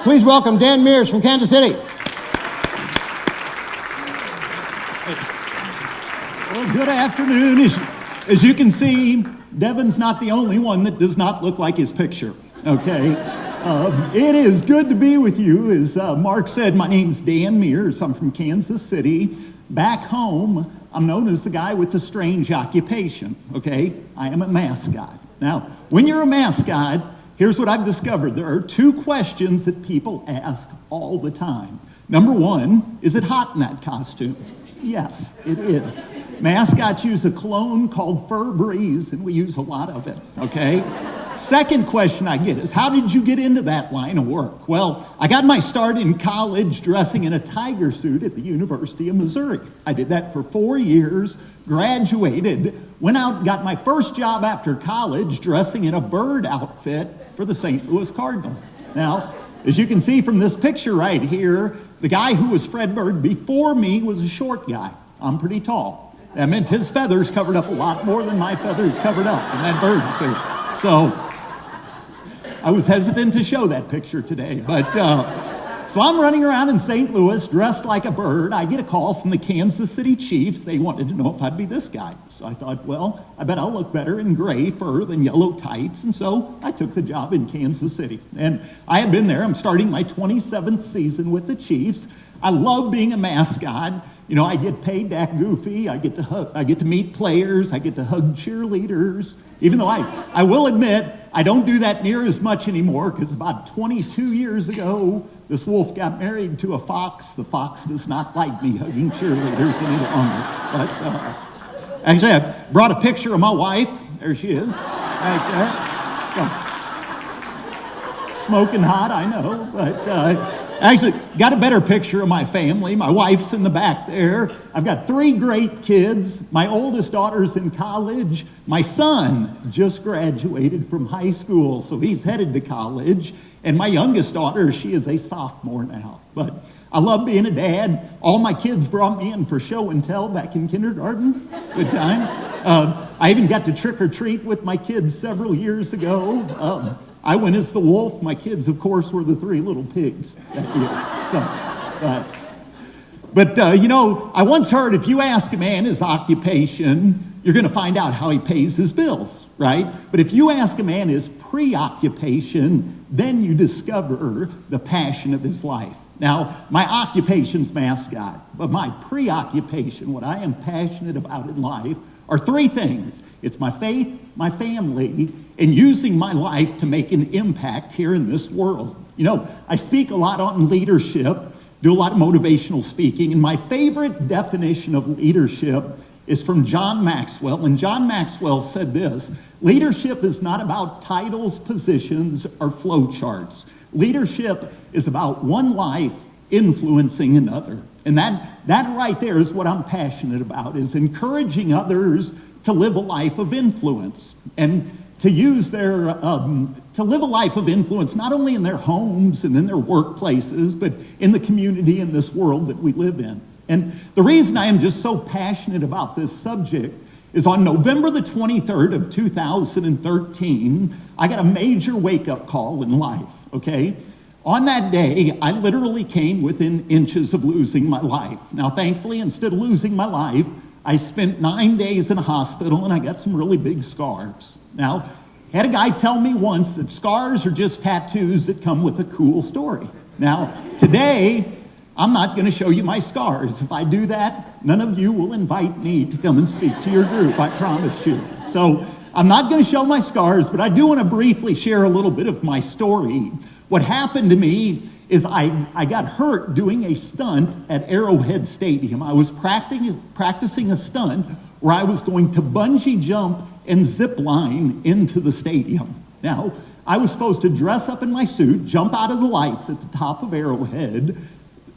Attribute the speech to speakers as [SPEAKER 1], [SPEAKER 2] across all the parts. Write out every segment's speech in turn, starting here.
[SPEAKER 1] Please welcome Dan Meers from Kansas City.
[SPEAKER 2] Well, good afternoon. As you can see, Devin's not the only one that does not look like his picture, okay? It is good to be with you. As Mark said, my name's Dan Meers. I'm from Kansas City. Back home, I'm known as the guy with the strange occupation, okay? I am a mascot. Now, when you're a mascot, here's what I've discovered. There are two questions that people ask all the time. Number one, is it hot in that costume? Yes, it is. Mascots use a cologne called Febreze, and we use a lot of it, okay? Second question I get is, how did you get into that line of work? Well, I got my start in college dressing in a tiger suit at the University of Missouri. I did that for 4 years, graduated, went out and got my first job after college dressing in a bird outfit for the St. Louis Cardinals. Now, as you can see from this picture right here, the guy who was Fred Bird before me was a short guy. I'm pretty tall. That meant his feathers covered up a lot more than my feathers covered up in that bird suit. So I was hesitant to show that picture today, but so I'm running around in St. Louis dressed like a bird. I get a call from the Kansas City Chiefs. They wanted to know if I'd be this guy. So I thought, well, I bet I'll look better in gray fur than yellow tights. And so I took the job in Kansas City. And I have been there. I'm starting my 27th season with the Chiefs. I love being a mascot. You know, I get paid to act goofy. I get to meet players. I get to hug cheerleaders. Even though I will admit, I don't do that near as much anymore, because about 22 years ago, this wolf got married to a fox. The fox does not like me hugging cheerleaders any longer. But actually, I brought a picture of my wife. There she is, right there. So, smoking hot, I know, but actually, got a better picture of my family. My wife's in the back there. I've got 3 great kids. My oldest daughter's in college. My son just graduated from high school, so he's headed to college. And my youngest daughter, she is a sophomore now. But I love being a dad. All my kids brought me in for show and tell back in kindergarten. Good times. I even got to trick or treat with my kids several years ago. I went as the wolf. My kids, of course, were the 3 little pigs that year. So, you know, I once heard if you ask a man his occupation, you're going to find out how he pays his bills, right? But if you ask a man his preoccupation, then you discover the passion of his life. Now, my occupation's mascot, but my preoccupation, what I am passionate about in life, are 3 things. It's my faith, my family, and using my life to make an impact here in this world. You know, I speak a lot on leadership, do a lot of motivational speaking, and my favorite definition of leadership is from John Maxwell. And John Maxwell said this: leadership is not about titles, positions, or flow charts. Leadership is about one life influencing another. And that right there is what I'm passionate about, is encouraging others to live a life of influence and to use their, to live a life of influence, not only in their homes and in their workplaces, but in the community in this world that we live in. And the reason I am just so passionate about this subject is on November the 23rd of 2013, I got a major wake-up call in life, okay? On that day, I literally came within inches of losing my life. Now, thankfully, instead of losing my life, I spent 9 days in a hospital, and I got some really big scars. Now, I had a guy tell me once that scars are just tattoos that come with a cool story. Now, today, I'm not going to show you my scars. If I do that, none of you will invite me to come and speak to your group, I promise you. So I'm not going to show my scars, but I do want to briefly share a little bit of my story. What happened to me is I got hurt doing a stunt at Arrowhead Stadium. I was practicing a stunt where I was going to bungee jump and zip line into the stadium. Now, I was supposed to dress up in my suit, jump out of the lights at the top of Arrowhead,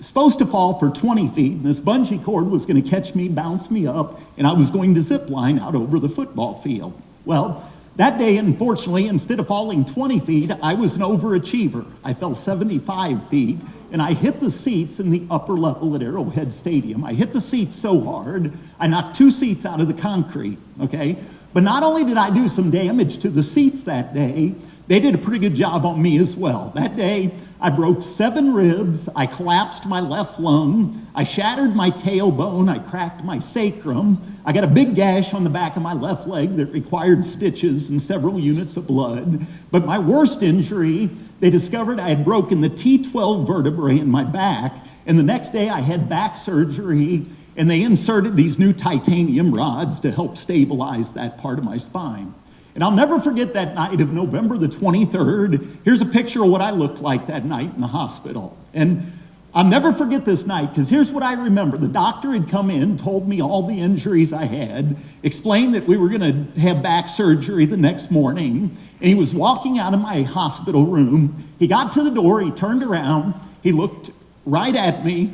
[SPEAKER 2] supposed to fall for 20 feet, and this bungee cord was going to catch me, bounce me up, and I was going to zip line out over the football field. Well, that day, unfortunately, instead of falling 20 feet, I was an overachiever. I fell 75 feet, and I hit the seats in the upper level at Arrowhead Stadium. I hit the seats so hard, I knocked 2 seats out of the concrete, okay? But not only did I do some damage to the seats that day, they did a pretty good job on me as well. That day, I broke 7 ribs, I collapsed my left lung, I shattered my tailbone, I cracked my sacrum, I got a big gash on the back of my left leg that required stitches and several units of blood. But my worst injury, they discovered I had broken the T12 vertebrae in my back, and the next day I had back surgery, and they inserted these new titanium rods to help stabilize that part of my spine. And I'll never forget that night of November the 23rd. Here's a picture of what I looked like that night in the hospital. And I'll never forget this night, because here's what I remember. The doctor had come in, told me all the injuries I had, explained that we were going to have back surgery the next morning, and he was walking out of my hospital room. He got to the door, he turned around, he looked right at me,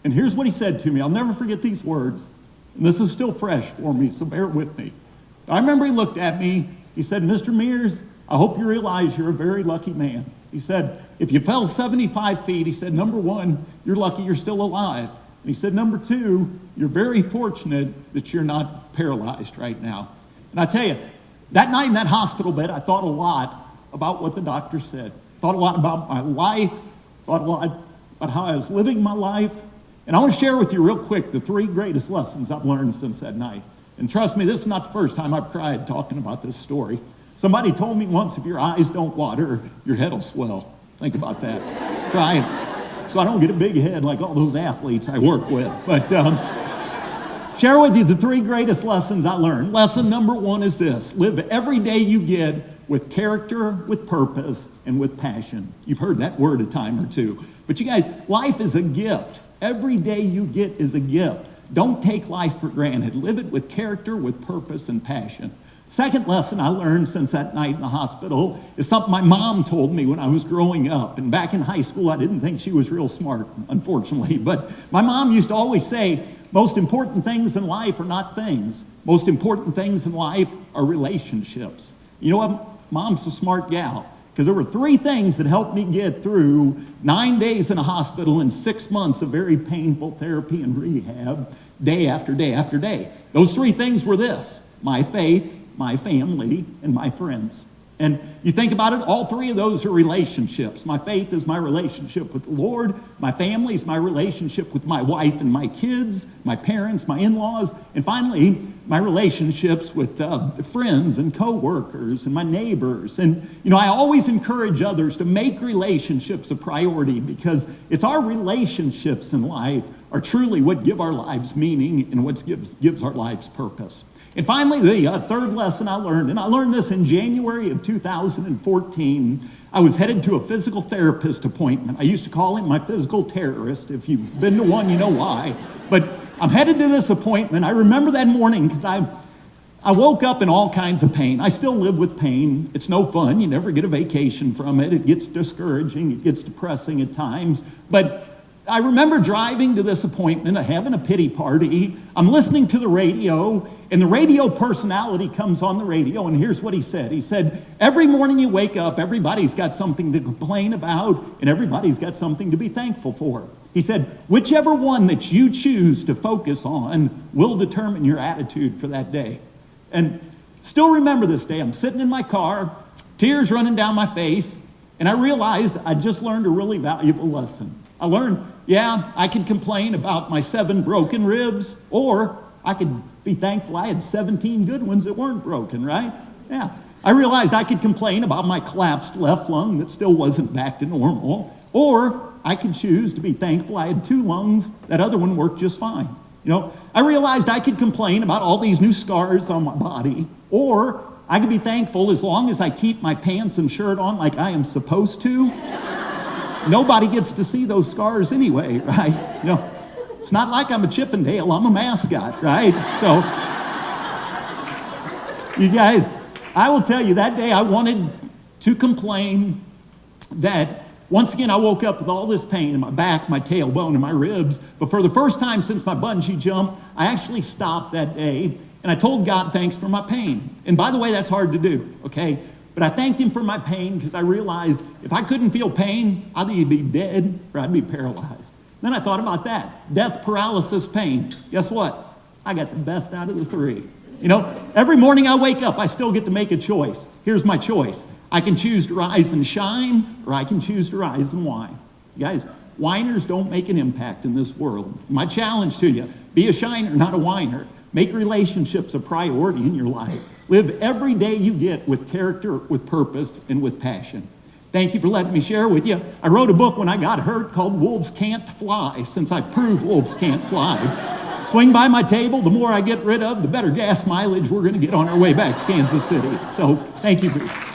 [SPEAKER 2] and here's what he said to me. I'll never forget these words, and this is still fresh for me, so bear with me. I remember he looked at me, he said, "Mr. Meers, I hope you realize you're a very lucky man." He said, "If you fell 75 feet, he said, number 1, you're lucky you're still alive. And he said, number 2, you're very fortunate that you're not paralyzed right now." And I tell you, that night in that hospital bed, I thought a lot about what the doctor said. Thought a lot about my life, thought a lot about how I was living my life. And I want to share with you real quick the 3 greatest lessons I've learned since that night. And trust me, this is not the first time I've cried talking about this story. Somebody told me once, if your eyes don't water, your head will swell. Think about that. Crying. So I don't get a big head like all those athletes I work with. But share with you the 3 greatest lessons I learned. Lesson number 1 is this: live every day you get with character, with purpose, and with passion. You've heard that word a time or two. But you guys, life is a gift. Every day you get is a gift. Don't take life for granted. Live it with character, with purpose, and passion. Second lesson I learned since that night in the hospital is something my mom told me when I was growing up. And back in high school, I didn't think she was real smart, unfortunately. But my mom used to always say, most important things in life are not things. Most important things in life are relationships. You know what? Mom's a smart gal. Because there were 3 things that helped me get through 9 days in a hospital and 6 months of very painful therapy and rehab, day after day after day. Those 3 things were this: my faith, my family, and my friends. And you think about it, all 3 of those are relationships. My faith is my relationship with the Lord. My family is my relationship with my wife and my kids, my parents, my in-laws. And finally, my relationships with friends and coworkers and my neighbors. And, you know, I always encourage others to make relationships a priority, because it's our relationships in life are truly what give our lives meaning and what gives our lives purpose. And finally, the 3rd lesson I learned, and I learned this in January of 2014, I was headed to a physical therapist appointment. I used to call him my physical terrorist. If you've been to one, you know why. But I'm headed to this appointment. I remember that morning because I woke up in all kinds of pain. I still live with pain. It's no fun. You never get a vacation from it. It gets discouraging. It gets depressing at times. But I remember driving to this appointment, having a pity party. I'm listening to the radio, and the radio personality comes on the radio, and here's what he said. He said, every morning you wake up, everybody's got something to complain about, and everybody's got something to be thankful for. He said, whichever one that you choose to focus on will determine your attitude for that day. And still remember this day. I'm sitting in my car, tears running down my face, and I realized I just learned a really valuable lesson. I learned, yeah, I could complain about my 7 broken ribs, or I could be thankful I had 17 good ones that weren't broken, right? Yeah. I realized I could complain about my collapsed left lung that still wasn't back to normal, or I could choose to be thankful I had 2 lungs, that other one worked just fine. You know, I realized I could complain about all these new scars on my body, or I could be thankful as long as I keep my pants and shirt on like I am supposed to. Nobody gets to see those scars anyway, right? You know, it's not like I'm a Chippendale, I'm a mascot, right? So, you guys, I will tell you, that day I wanted to complain that, once again, I woke up with all this pain in my back, my tailbone, and my ribs. But for the first time since my bungee jump, I actually stopped that day, and I told God thanks for my pain. And by the way, that's hard to do, okay? But I thanked him for my pain because I realized if I couldn't feel pain, I'd either be dead or I'd be paralyzed. Then I thought about that. Death, paralysis, pain. Guess what? I got the best out of the 3. You know, every morning I wake up, I still get to make a choice. Here's my choice. I can choose to rise and shine, or I can choose to rise and whine. Guys, whiners don't make an impact in this world. My challenge to you, be a shiner, not a whiner. Make relationships a priority in your life. Live every day you get with character, with purpose, and with passion. Thank you for letting me share with you. I wrote a book when I got hurt called Wolves Can't Fly, since I proved wolves can't fly. Swing by my table, the more I get rid of, the better gas mileage we're going to get on our way back to Kansas City. So thank you for